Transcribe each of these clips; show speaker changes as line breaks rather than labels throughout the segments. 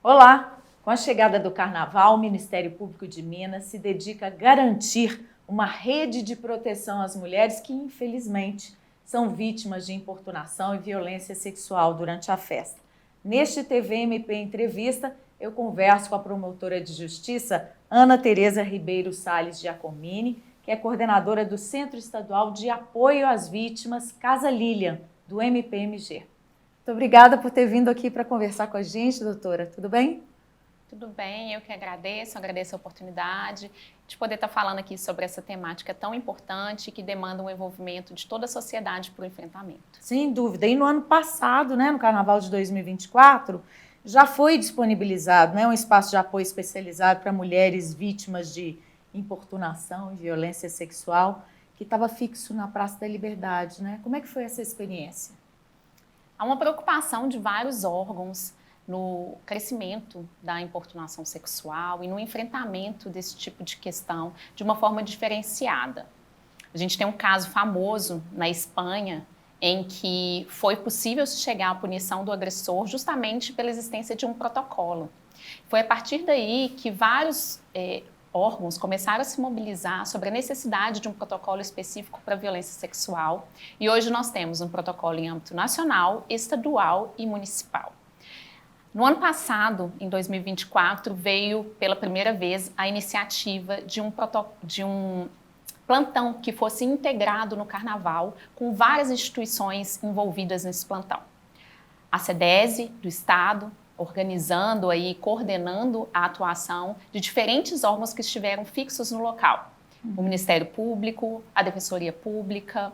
Olá! Com a chegada do Carnaval, o Ministério Público de Minas se dedica a garantir uma rede de proteção às mulheres que, infelizmente, são vítimas de importunação e violência sexual durante a festa. Neste TVMP Entrevista, eu converso com a promotora de justiça Ana Tereza Ribeiro Salles Giacomini, que é coordenadora do Centro Estadual de Apoio às Vítimas Casa Lilian, do MPMG. Muito obrigada por ter vindo aqui para conversar com a gente, doutora. Tudo bem?
Tudo bem, eu que agradeço a oportunidade de poder estar falando aqui sobre essa temática tão importante que demanda um envolvimento de toda a sociedade para o enfrentamento.
Sem dúvida. E no ano passado, no Carnaval de 2024, já foi disponibilizado um espaço de apoio especializado para mulheres vítimas de importunação e violência sexual, que estava fixo na Praça da Liberdade. Como é que foi essa experiência?
Há uma preocupação de vários órgãos no crescimento da importunação sexual e no enfrentamento desse tipo de questão de uma forma diferenciada. A gente tem um caso famoso na Espanha em que foi possível chegar à punição do agressor justamente pela existência de um protocolo. Foi a partir daí que vários órgãos começaram a se mobilizar sobre a necessidade de um protocolo específico para a violência sexual e hoje nós temos um protocolo em âmbito nacional, estadual e municipal. No ano passado, em 2024, veio pela primeira vez a iniciativa de um plantão que fosse integrado no Carnaval com várias instituições envolvidas nesse plantão. A SEDESE do Estado, organizando aí, coordenando a atuação de diferentes órgãos que estiveram fixos no local. O Ministério Público, a Defensoria Pública,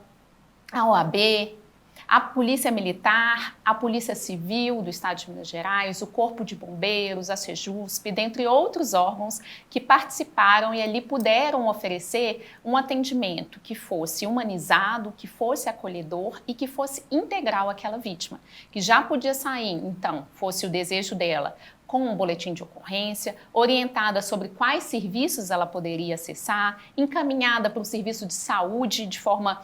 a OAB, a Polícia Militar, a Polícia Civil do Estado de Minas Gerais, o Corpo de Bombeiros, a Sejusp, dentre outros órgãos que participaram e ali puderam oferecer um atendimento que fosse humanizado, que fosse acolhedor e que fosse integral àquela vítima, que já podia sair, então, fosse o desejo dela, com um boletim de ocorrência, orientada sobre quais serviços ela poderia acessar, encaminhada para um serviço de saúde de forma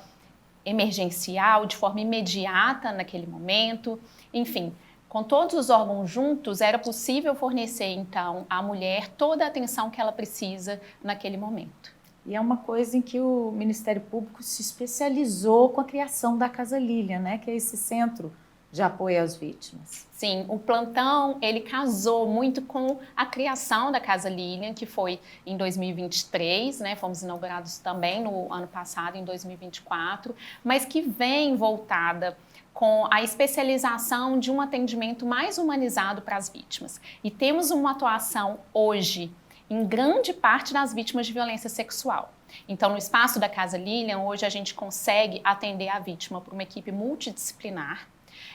emergencial, de forma imediata naquele momento, enfim, com todos os órgãos juntos, era possível fornecer, então, à mulher toda a atenção que ela precisa naquele momento.
E é uma coisa em que o Ministério Público se especializou com a criação da Casa Lilian, que é esse centro de apoio às vítimas.
Sim, o plantão, ele casou muito com a criação da Casa Lilian, que foi em 2023, fomos inaugurados também no ano passado, em 2024, mas que vem voltada com a especialização de um atendimento mais humanizado para as vítimas. E temos uma atuação hoje em grande parte das vítimas de violência sexual. Então, no espaço da Casa Lilian, hoje a gente consegue atender a vítima por uma equipe multidisciplinar.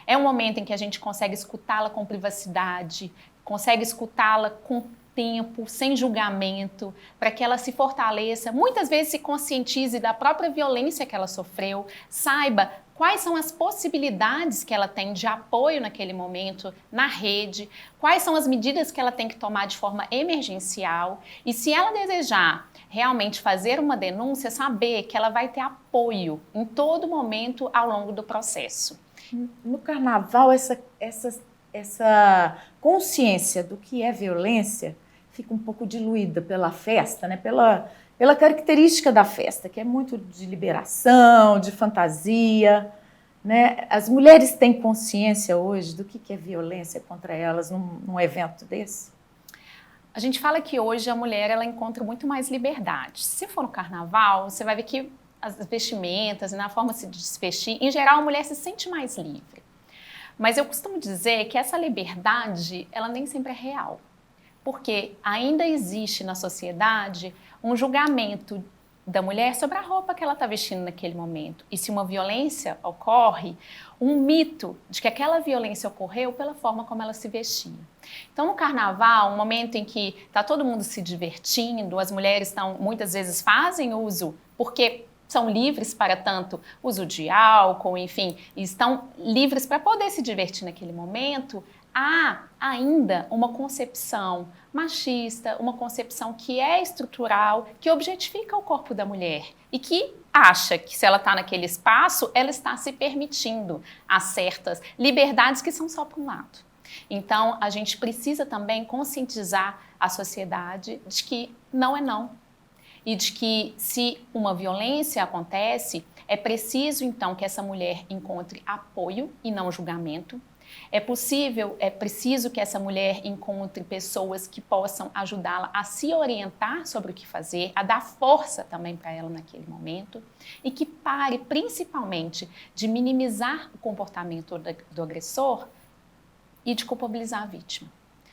É um momento em que a gente consegue escutá-la com privacidade, consegue escutá-la com tempo, sem julgamento, para que ela se fortaleça, muitas vezes se conscientize da própria violência que ela sofreu, saiba quais são as possibilidades que ela tem de apoio naquele momento na rede, quais são as medidas que ela tem que tomar de forma emergencial e se ela desejar realmente fazer uma denúncia, saber que ela vai ter apoio em todo momento ao longo do processo.
No Carnaval, essa consciência do que é violência fica um pouco diluída pela festa, pela característica da festa, que é muito de liberação, de fantasia. As mulheres têm consciência hoje do que é violência contra elas num evento desse?
A gente fala que hoje a mulher ela encontra muito mais liberdade. Se for no Carnaval, você vai ver que as vestimentas, na forma de se desvestir, em geral a mulher se sente mais livre. Mas eu costumo dizer que essa liberdade, ela nem sempre é real. Porque ainda existe na sociedade um julgamento da mulher sobre a roupa que ela está vestindo naquele momento. E se uma violência ocorre, um mito de que aquela violência ocorreu pela forma como ela se vestia. Então, no Carnaval, um momento em que está todo mundo se divertindo, as mulheres muitas vezes fazem uso, porque são livres para tanto uso de álcool, enfim, e estão livres para poder se divertir naquele momento, há ainda uma concepção machista, uma concepção que é estrutural, que objetifica o corpo da mulher e que acha que se ela está naquele espaço, ela está se permitindo a certas liberdades que são só para um lado. Então, a gente precisa também conscientizar a sociedade de que não é não. E de que se uma violência acontece, é preciso então que essa mulher encontre apoio e não julgamento. É preciso que essa mulher encontre pessoas que possam ajudá-la a se orientar sobre o que fazer, a dar força também para ela naquele momento e que pare principalmente de minimizar o comportamento do agressor e de culpabilizar a vítima.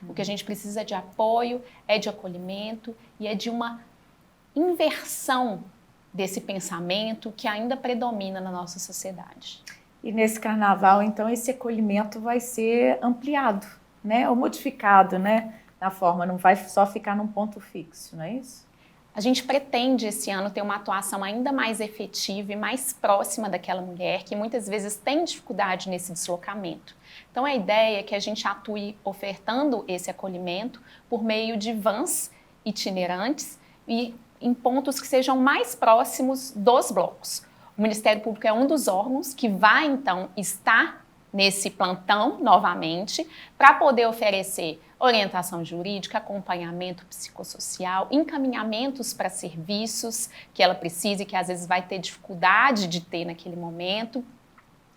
O que a gente precisa é de apoio, é de acolhimento e é de uma inversão desse pensamento que ainda predomina na nossa sociedade.
E nesse carnaval, então, esse acolhimento vai ser ampliado, né? Ou modificado, né? Na forma, não vai só ficar num ponto fixo, não é isso?
A gente pretende esse ano ter uma atuação ainda mais efetiva e mais próxima daquela mulher que muitas vezes tem dificuldade nesse deslocamento. Então a ideia é que a gente atue ofertando esse acolhimento por meio de vans itinerantes e em pontos que sejam mais próximos dos blocos. O Ministério Público é um dos órgãos que vai, então, estar nesse plantão novamente para poder oferecer orientação jurídica, acompanhamento psicossocial, encaminhamentos para serviços que ela precise, que às vezes vai ter dificuldade de ter naquele momento.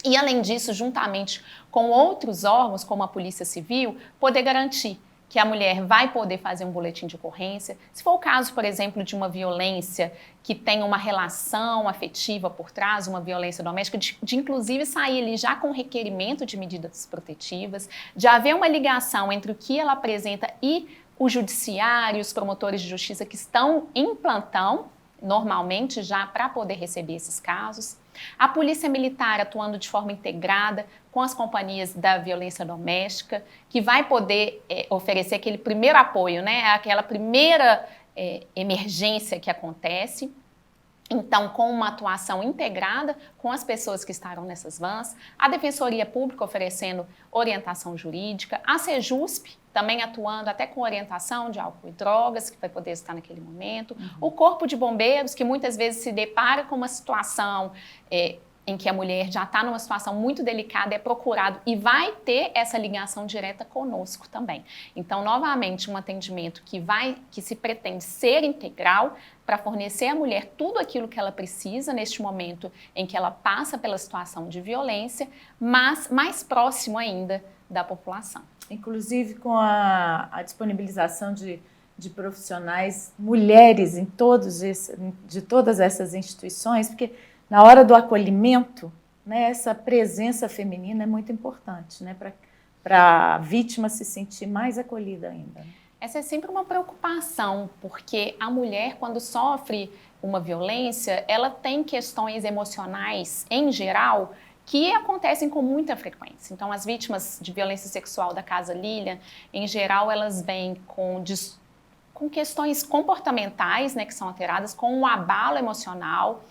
E, além disso, juntamente com outros órgãos, como a Polícia Civil, poder garantir que a mulher vai poder fazer um boletim de ocorrência. Se for o caso, por exemplo, de uma violência que tem uma relação afetiva por trás, uma violência doméstica, de inclusive sair ali já com requerimento de medidas protetivas, de haver uma ligação entre o que ela apresenta e o judiciário, os promotores de justiça que estão em plantão, normalmente já para poder receber esses casos. A Polícia Militar atuando de forma integrada com as companhias da violência doméstica, que vai poder oferecer aquele primeiro apoio, né? Aquela primeira emergência que acontece. Então, com uma atuação integrada com as pessoas que estarão nessas vans, a Defensoria Pública oferecendo orientação jurídica, a Sejusp também atuando até com orientação de álcool e drogas, que vai poder estar naquele momento, o Corpo de Bombeiros, que muitas vezes se depara com uma situação em que a mulher já está numa situação muito delicada, é procurado e vai ter essa ligação direta conosco também. Então, novamente, um atendimento que se pretende ser integral para fornecer à mulher tudo aquilo que ela precisa neste momento em que ela passa pela situação de violência, mas mais próximo ainda da população.
Inclusive com a disponibilização de profissionais, mulheres de todas essas instituições, porque na hora do acolhimento, né, essa presença feminina é muito importante, né, para a vítima se sentir mais acolhida ainda. Né?
Essa é sempre uma preocupação, porque a mulher, quando sofre uma violência, ela tem questões emocionais, em geral, que acontecem com muita frequência. Então, as vítimas de violência sexual da Casa Lilian, em geral, elas vêm com questões comportamentais, né, que são alteradas, com um abalo emocional.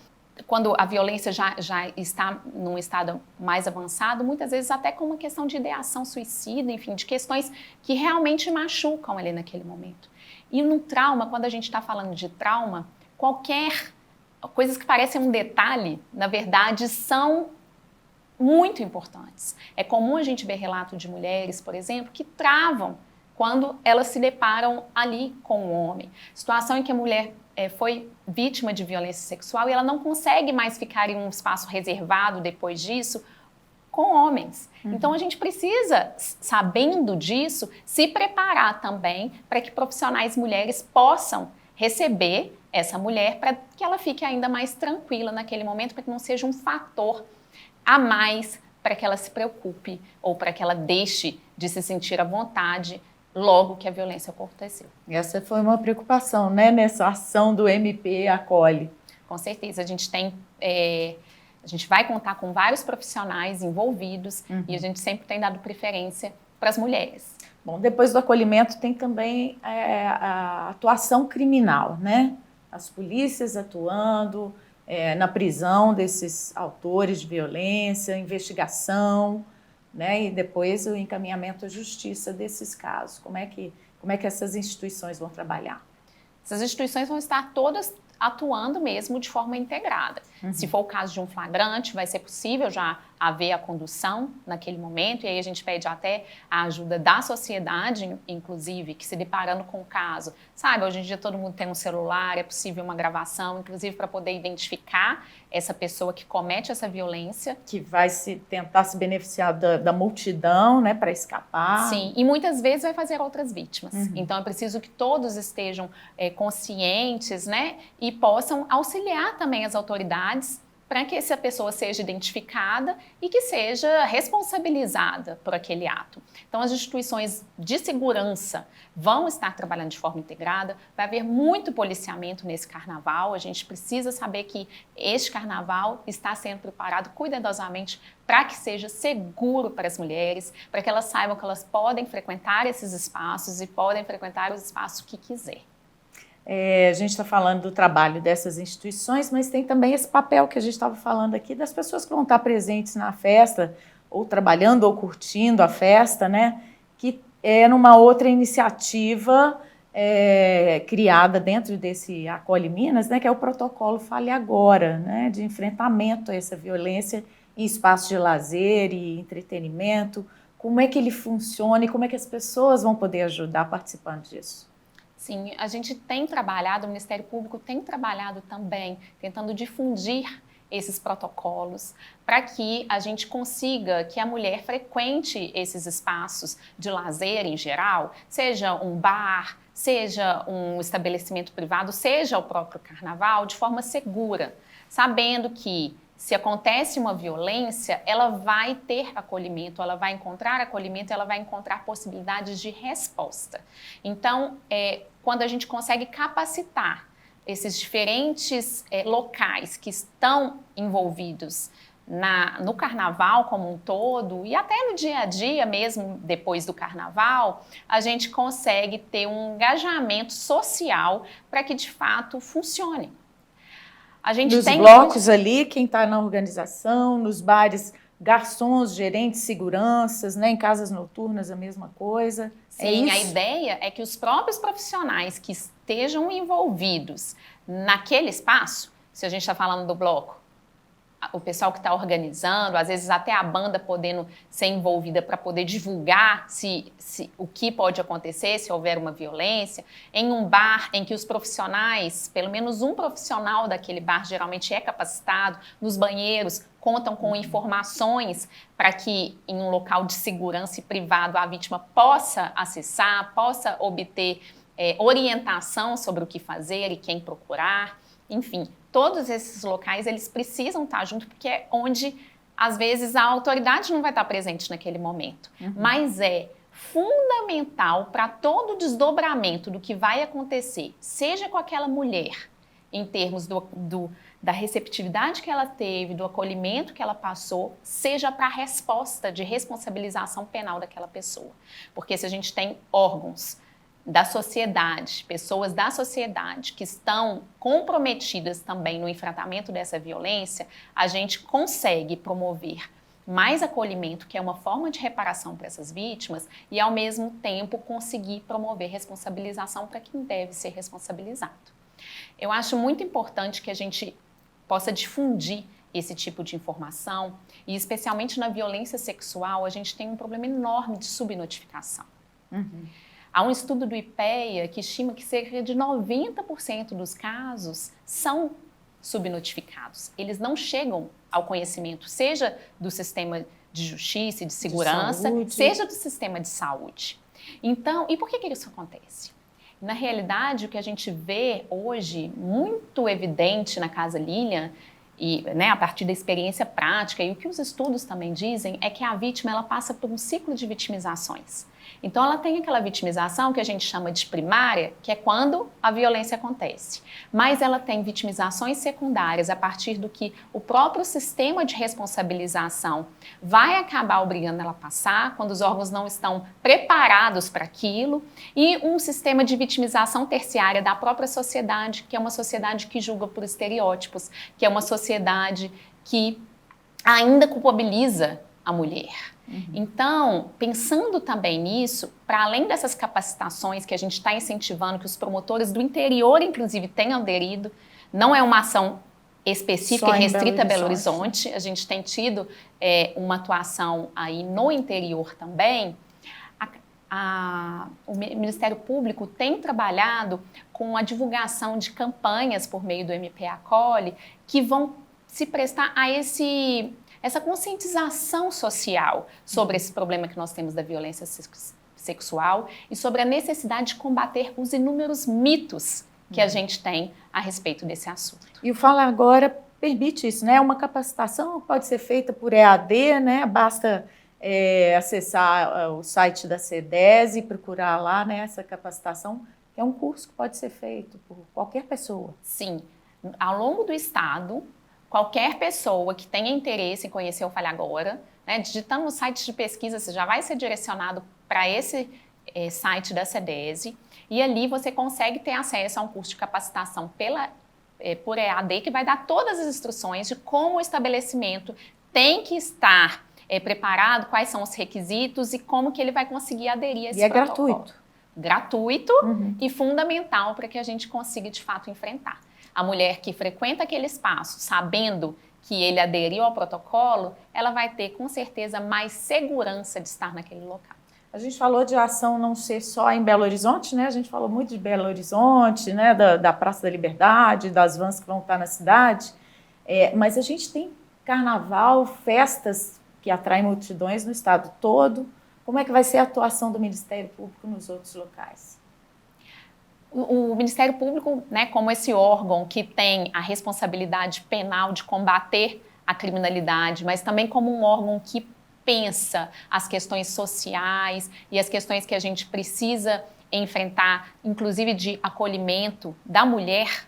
Quando a violência já está num estado mais avançado, muitas vezes até com uma questão de ideação suicida, enfim, de questões que realmente machucam ali naquele momento. E no trauma, quando a gente está falando de trauma, coisas que parecem um detalhe, na verdade, são muito importantes. É comum a gente ver relato de mulheres, por exemplo, que travam quando elas se deparam ali com um homem. Situação em que a mulher foi vítima de violência sexual e ela não consegue mais ficar em um espaço reservado depois disso com homens. Então a gente precisa, sabendo disso, se preparar também para que profissionais mulheres possam receber essa mulher para que ela fique ainda mais tranquila naquele momento, para que não seja um fator a mais para que ela se preocupe ou para que ela deixe de se sentir à vontade logo que a violência aconteceu.
Essa foi uma preocupação, né, nessa ação do MP Acolhe.
Com certeza, a gente vai contar com vários profissionais envolvidos e a gente sempre tem dado preferência para as mulheres.
Bom, depois do acolhimento tem também a atuação criminal, né? As polícias atuando na prisão desses autores de violência, investigação, né? E depois o encaminhamento à justiça desses casos. Como é que essas instituições vão trabalhar?
Essas instituições vão estar todas atuando mesmo de forma integrada. Se for o caso de um flagrante, vai ser possível já haver a condução naquele momento, e aí a gente pede até a ajuda da sociedade, inclusive, que se deparando com o caso, sabe, hoje em dia todo mundo tem um celular, é possível uma gravação, inclusive para poder identificar essa pessoa que comete essa violência.
Que vai tentar se beneficiar da multidão, né, para escapar.
Sim, e muitas vezes vai fazer outras vítimas. Então é preciso que todos estejam conscientes, né, e possam auxiliar também as autoridades para que essa pessoa seja identificada e que seja responsabilizada por aquele ato. Então, as instituições de segurança vão estar trabalhando de forma integrada, vai haver muito policiamento nesse carnaval, a gente precisa saber que este carnaval está sendo preparado cuidadosamente para que seja seguro para as mulheres, para que elas saibam que elas podem frequentar esses espaços e podem frequentar os espaços que quiser.
A gente está falando do trabalho dessas instituições, mas tem também esse papel que a gente estava falando aqui das pessoas que vão estar presentes na festa, ou trabalhando ou curtindo a festa, né? Que é numa outra iniciativa criada dentro desse Acolhe Minas, né? Que é o protocolo Fale Agora, né? De enfrentamento a essa violência em espaços de lazer e entretenimento. Como é que ele funciona e como é que as pessoas vão poder ajudar participando disso?
Sim, a gente tem trabalhado, o Ministério Público tem trabalhado também, tentando difundir esses protocolos para que a gente consiga que a mulher frequente esses espaços de lazer em geral, seja um bar, seja um estabelecimento privado, seja o próprio carnaval, de forma segura, sabendo que se acontece uma violência, ela vai ter acolhimento, ela vai encontrar acolhimento, ela vai encontrar possibilidades de resposta. Então, quando a gente consegue capacitar esses diferentes locais que estão envolvidos no carnaval como um todo e até no dia a dia mesmo depois do carnaval, a gente consegue ter um engajamento social para que de fato funcione. A gente
nos
tem
blocos ali, quem está na organização, nos bares, garçons, gerentes, seguranças, né? Em casas noturnas a mesma coisa.
Sim, a ideia é que os próprios profissionais que estejam envolvidos naquele espaço, se a gente está falando do bloco, o pessoal que está organizando, às vezes até a banda podendo ser envolvida para poder divulgar o que pode acontecer se houver uma violência, em um bar em que os profissionais, pelo menos um profissional daquele bar geralmente é capacitado, nos banheiros contam com informações para que em um local de segurança e privado a vítima possa acessar, possa obter orientação sobre o que fazer e quem procurar, enfim. Todos esses locais, eles precisam estar junto, porque é onde, às vezes, a autoridade não vai estar presente naquele momento. Mas é fundamental para todo o desdobramento do que vai acontecer, seja com aquela mulher, em termos da receptividade que ela teve, do acolhimento que ela passou, seja para a resposta de responsabilização penal daquela pessoa. Porque se a gente tem órgãos da sociedade, pessoas da sociedade que estão comprometidas também no enfrentamento dessa violência, a gente consegue promover mais acolhimento, que é uma forma de reparação para essas vítimas, e ao mesmo tempo conseguir promover responsabilização para quem deve ser responsabilizado. Eu acho muito importante que a gente possa difundir esse tipo de informação, e especialmente na violência sexual, a gente tem um problema enorme de subnotificação. Há um estudo do IPEA que estima que cerca de 90% dos casos são subnotificados. Eles não chegam ao conhecimento, seja do sistema de justiça e de segurança, seja do sistema de saúde. Então, e por que isso acontece? Na realidade, o que a gente vê hoje, muito evidente na Casa Lilian, e, né, a partir da experiência prática, e o que os estudos também dizem, é que a vítima ela passa por um ciclo de vitimizações. Então, ela tem aquela vitimização que a gente chama de primária, que é quando a violência acontece. Mas ela tem vitimizações secundárias a partir do que o próprio sistema de responsabilização vai acabar obrigando ela a passar, quando os órgãos não estão preparados para aquilo, e um sistema de vitimização terciária da própria sociedade, que é uma sociedade que julga por estereótipos, que é uma sociedade que ainda culpabiliza a mulher. Então, pensando também nisso, para além dessas capacitações que a gente está incentivando, que os promotores do interior, inclusive, tenham aderido, não é uma ação específica
Só
e
em
restrita a
Belo
Belo
Horizonte.
Horizonte. A gente tem tido uma atuação aí no interior também. O Ministério Público tem trabalhado com a divulgação de campanhas por meio do MP Acolhe que vão se prestar a essa conscientização social sobre esse problema que nós temos da violência sexual e sobre a necessidade de combater os inúmeros mitos que a gente tem a respeito desse assunto.
E o Fala Agora permite isso, né? Uma capacitação pode ser feita por EAD, né? Basta acessar o site da CEDES e procurar lá, né, essa capacitação, que é um curso que pode ser feito por qualquer pessoa.
Sim, ao longo do estado, qualquer pessoa que tenha interesse em conhecer o Fale Agora, né, digitando no site de pesquisa, você já vai ser direcionado para esse site da CEDES e ali você consegue ter acesso a um curso de capacitação por EAD que vai dar todas as instruções de como o estabelecimento tem que estar preparado, quais são os requisitos e como que ele vai conseguir aderir a esse protocolo.
É gratuito.
Gratuito e fundamental para que a gente consiga, de fato, enfrentar. A mulher que frequenta aquele espaço, sabendo que ele aderiu ao protocolo, ela vai ter, com certeza, mais segurança de estar naquele local.
A gente falou de ação não ser só em Belo Horizonte, né? A gente falou muito de Belo Horizonte, né? Da Praça da Liberdade, das vans que vão estar na cidade. Mas a gente tem carnaval, festas que atraem multidões no estado todo. Como é que vai ser a atuação do Ministério Público nos outros locais?
O Ministério Público, né, como esse órgão que tem a responsabilidade penal de combater a criminalidade, mas também como um órgão que pensa as questões sociais e as questões que a gente precisa enfrentar, inclusive de acolhimento da mulher,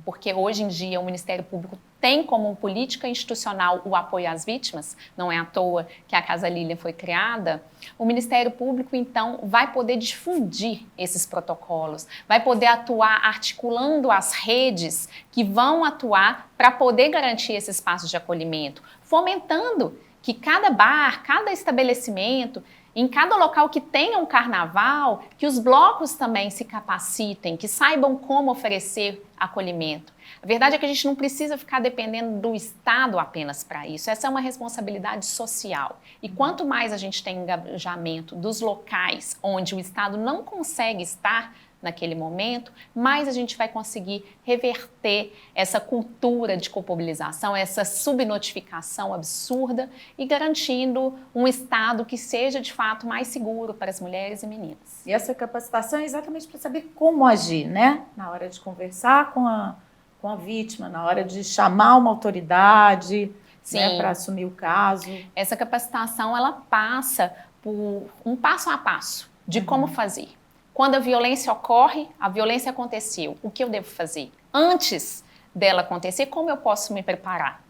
porque hoje em dia o Ministério Público tem como política institucional o apoio às vítimas, não é à toa que a Casa Lilian foi criada. O Ministério Público, então, vai poder difundir esses protocolos, vai poder atuar articulando as redes que vão atuar para poder garantir esse espaço de acolhimento, fomentando que cada bar, cada estabelecimento, em cada local que tenha um carnaval, que os blocos também se capacitem, que saibam como oferecer acolhimento. A verdade é que a gente não precisa ficar dependendo do Estado apenas para isso. Essa é uma responsabilidade social. E quanto mais a gente tem engajamento dos locais onde o Estado não consegue estar naquele momento, mais a gente vai conseguir reverter essa cultura de culpabilização, essa subnotificação absurda e garantindo um Estado que seja, de fato, mais seguro para as mulheres e meninas.
E essa capacitação é exatamente para saber como agir, né? Na hora de conversar com a vítima, na hora de chamar uma autoridade, né, para assumir o caso.
Essa capacitação, ela passa por um passo a passo de como fazer. Quando a violência ocorre, a violência aconteceu, o que eu devo fazer? Antes dela acontecer, como eu posso me preparar?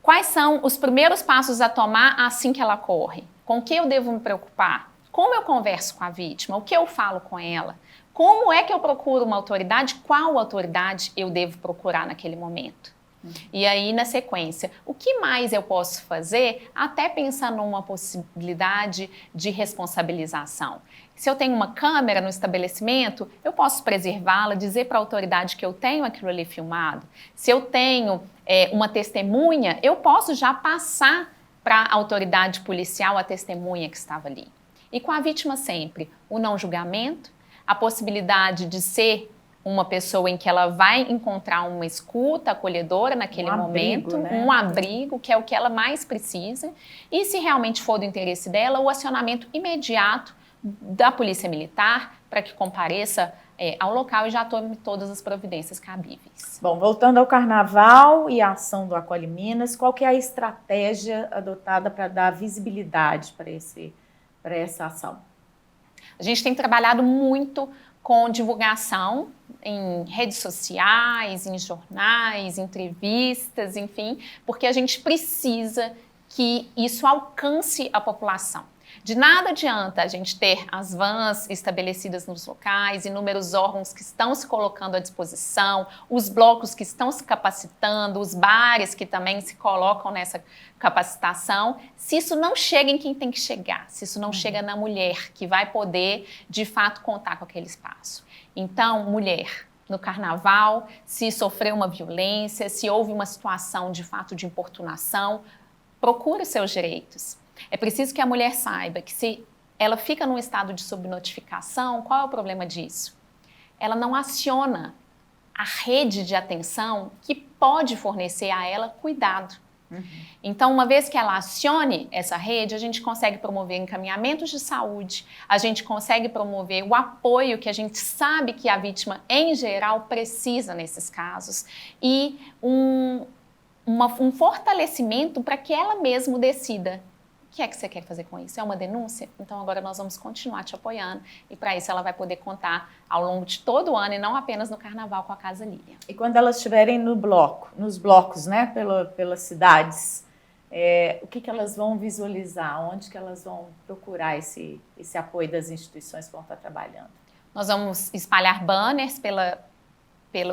Quais são os primeiros passos a tomar assim que ela ocorre? Com o que eu devo me preocupar? Como eu converso com a vítima? O que eu falo com ela? Como é que eu procuro uma autoridade? Qual autoridade eu devo procurar naquele momento? E aí, na sequência, o que mais eu posso fazer, até pensando numa possibilidade de responsabilização? Se eu tenho uma câmera no estabelecimento, eu posso preservá-la, dizer para a autoridade que eu tenho aquilo ali filmado. Se eu tenho uma testemunha, eu posso já passar para a autoridade policial a testemunha que estava ali. E com a vítima sempre, o não julgamento, a possibilidade de ser uma pessoa em que ela vai encontrar uma escuta acolhedora naquele momento,
né?
Um abrigo, que é o que ela mais precisa, e se realmente for do interesse dela, o acionamento imediato da Polícia Militar para que compareça ao local e já tome todas as providências cabíveis.
Bom, voltando ao Carnaval e a ação do Acolhe Minas, qual que é a estratégia adotada para dar visibilidade para essa ação?
A gente tem trabalhado muito com divulgação em redes sociais, em jornais, entrevistas, enfim, porque a gente precisa que isso alcance a população. De nada adianta a gente ter as vans estabelecidas nos locais, inúmeros órgãos que estão se colocando à disposição, os blocos que estão se capacitando, os bares que também se colocam nessa capacitação, se isso não chega em quem tem que chegar, se isso não chega na mulher que vai poder, de fato, contar com aquele espaço. Então, mulher, no carnaval, se sofreu uma violência, se houve uma situação de fato de importunação, procure os seus direitos. É preciso que a mulher saiba que se ela fica num estado de subnotificação, qual é o problema disso? Ela não aciona a rede de atenção que pode fornecer a ela cuidado. Então, uma vez que ela acione essa rede, a gente consegue promover encaminhamentos de saúde, a gente consegue promover o apoio que a gente sabe que a vítima, em geral, precisa nesses casos e um fortalecimento para que ela mesma decida. O que é que você quer fazer com isso? É uma denúncia? Então agora nós vamos continuar te apoiando e para isso ela vai poder contar ao longo de todo o ano e não apenas no carnaval com a Casa Lília.
E quando elas estiverem nos blocos, né, pelas cidades, o que elas vão visualizar? Onde que elas vão procurar esse apoio das instituições que vão estar trabalhando?
Nós vamos espalhar banners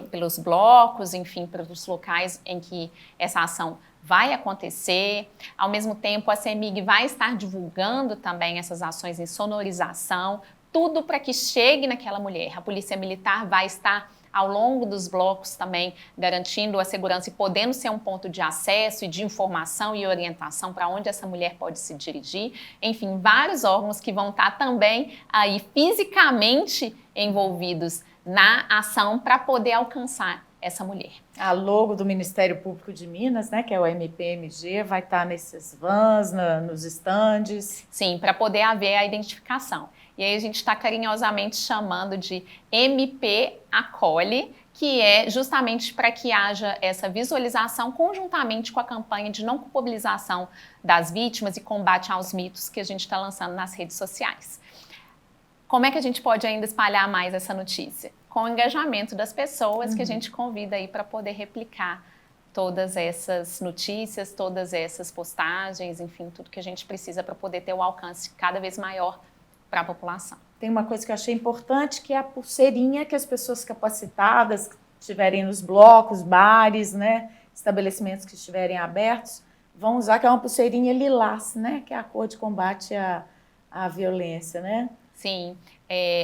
pelos blocos, enfim, pelos locais em que essa ação vai acontecer. Ao mesmo tempo, a CEMIG vai estar divulgando também essas ações em sonorização, tudo para que chegue naquela mulher. A Polícia Militar vai estar ao longo dos blocos também garantindo a segurança e podendo ser um ponto de acesso e de informação e orientação para onde essa mulher pode se dirigir. Enfim, vários órgãos que vão estar também aí fisicamente envolvidos na ação para poder alcançar essa mulher.
A logo do Ministério Público de Minas, né, que é o MPMG, vai estar nesses vans, nos estandes.
Sim, para poder haver a identificação. E aí a gente está carinhosamente chamando de MP Acolhe, que é justamente para que haja essa visualização conjuntamente com a campanha de não culpabilização das vítimas e combate aos mitos que a gente está lançando nas redes sociais. Como é que a gente pode ainda espalhar mais essa notícia? Com o engajamento das pessoas que a gente convida aí para poder replicar todas essas notícias, todas essas postagens, enfim, tudo que a gente precisa para poder ter o alcance cada vez maior para a população.
Tem uma coisa que eu achei importante, que é a pulseirinha que as pessoas capacitadas que estiverem nos blocos, bares, né, estabelecimentos que estiverem abertos, vão usar, que é uma pulseirinha lilás, né, que é a cor de combate à violência, né?
Sim,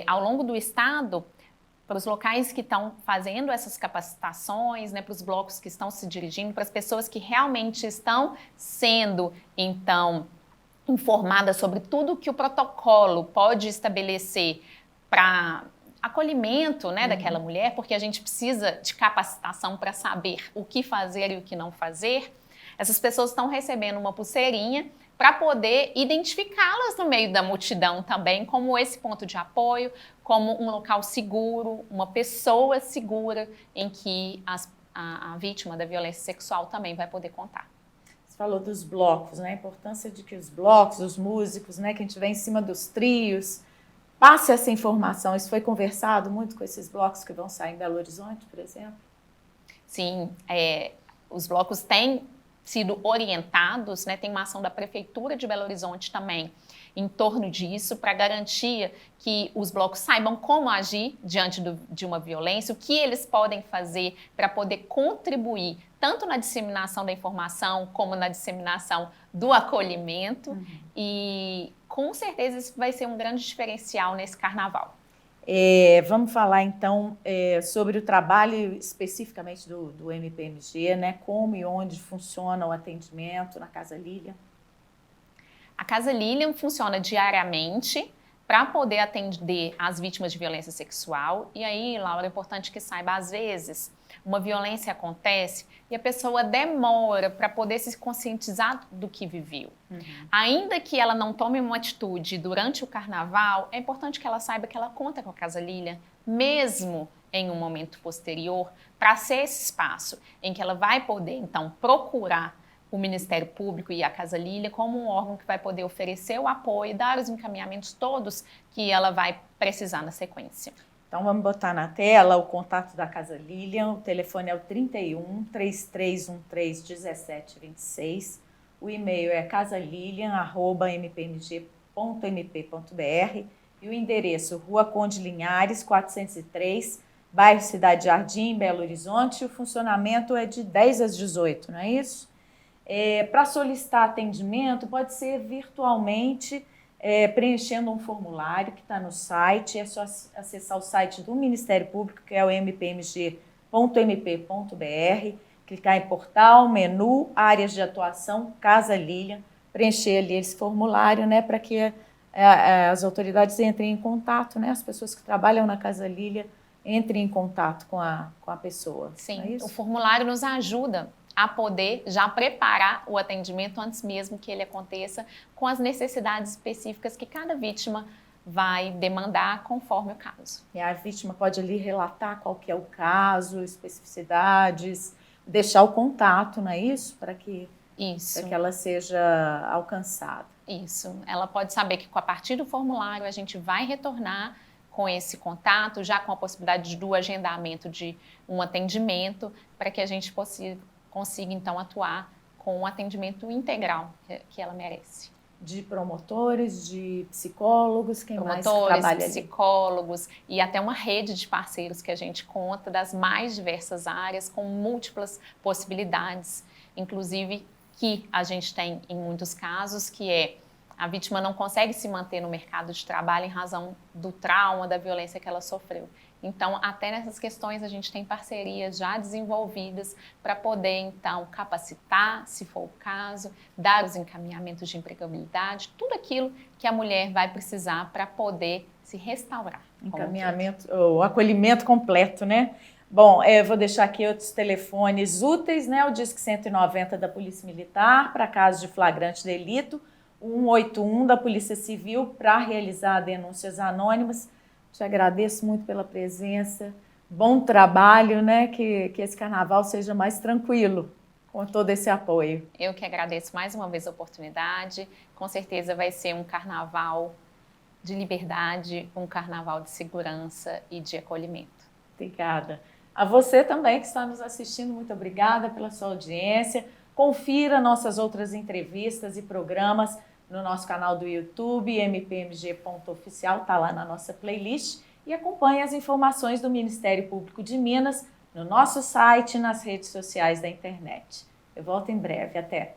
ao longo do estado, para os locais que estão fazendo essas capacitações, né, para os blocos que estão se dirigindo, para as pessoas que realmente estão sendo, então, informadas sobre tudo que o protocolo pode estabelecer para acolhimento, né, daquela mulher, porque a gente precisa de capacitação para saber o que fazer e o que não fazer. Essas pessoas estão recebendo uma pulseirinha para poder identificá-las no meio da multidão também, como esse ponto de apoio, como um local seguro, uma pessoa segura em que a vítima da violência sexual também vai poder contar.
Você falou dos blocos, né? A importância de que os blocos, os músicos, né, quem estiver em cima dos trios, passe essa informação. Isso foi conversado muito com esses blocos que vão sair em Belo Horizonte, por exemplo?
Sim, os blocos têm sido orientados, né, tem uma ação da Prefeitura de Belo Horizonte também em torno disso, para garantir que os blocos saibam como agir diante de uma violência, o que eles podem fazer para poder contribuir tanto na disseminação da informação como na disseminação do acolhimento. E com certeza isso vai ser um grande diferencial nesse carnaval.
Vamos falar então sobre o trabalho especificamente do MPMG, né? Como e onde funciona o atendimento na Casa Lília.
A Casa Lília funciona diariamente para poder atender as vítimas de violência sexual. E aí, Laura, é importante que saiba, às vezes, uma violência acontece e a pessoa demora para poder se conscientizar do que viveu. Ainda que ela não tome uma atitude durante o carnaval, é importante que ela saiba que ela conta com a Casa Lília, mesmo em um momento posterior, para ser esse espaço em que ela vai poder, então, procurar o Ministério Público e a Casa Lília como um órgão que vai poder oferecer o apoio e dar os encaminhamentos todos que ela vai precisar na sequência.
Então vamos botar na tela o contato da Casa Lília, o telefone é o 31 3313 1726, o e-mail é casalilian@mpmg.mp.br e o endereço Rua Conde Linhares, 403, bairro Cidade Jardim, Belo Horizonte, e o funcionamento é de 10 às 18, não é isso? Para solicitar atendimento, pode ser virtualmente preenchendo um formulário que está no site. É só acessar o site do Ministério Público, que é o mpmg.mp.br, clicar em portal, menu, áreas de atuação, Casa Lilian, preencher ali esse formulário, né, para que as autoridades entrem em contato, né, as pessoas que trabalham na Casa Lilian entrem em contato com a pessoa.
Sim, o formulário nos ajuda a poder já preparar o atendimento antes mesmo que ele aconteça, com as necessidades específicas que cada vítima vai demandar conforme o caso.
E a vítima pode ali relatar qual que é o caso, especificidades, deixar o contato, não é isso? Para que ela seja alcançada.
Isso, ela pode saber que a partir do formulário a gente vai retornar com esse contato, já com a possibilidade do agendamento de um atendimento, para que a gente consiga então atuar com um atendimento integral que ela merece.
De promotores, de psicólogos, quem mais trabalha ali?
Psicólogos e até uma rede de parceiros que a gente conta das mais diversas áreas, com múltiplas possibilidades, inclusive que a gente tem em muitos casos, que é a vítima não consegue se manter no mercado de trabalho em razão do trauma, da violência que ela sofreu. Então, até nessas questões, a gente tem parcerias já desenvolvidas para poder, então, capacitar, se for o caso, dar os encaminhamentos de empregabilidade, tudo aquilo que a mulher vai precisar para poder se restaurar.
Encaminhamento, o acolhimento completo, né? Bom, eu vou deixar aqui outros telefones úteis, né? O Disque 190 da Polícia Militar para casos de flagrante delito, 181 da Polícia Civil para realizar denúncias anônimas. Te agradeço muito pela presença, bom trabalho, né? Que esse carnaval seja mais tranquilo com todo esse apoio.
Eu que agradeço mais uma vez a oportunidade, com certeza vai ser um carnaval de liberdade, um carnaval de segurança e de acolhimento.
Obrigada. A você também que está nos assistindo, muito obrigada pela sua audiência. Confira nossas outras entrevistas e programas no nosso canal do YouTube, mpmg.oficial, está lá na nossa playlist, e acompanhe as informações do Ministério Público de Minas no nosso site e nas redes sociais da internet. Eu volto em breve. Até!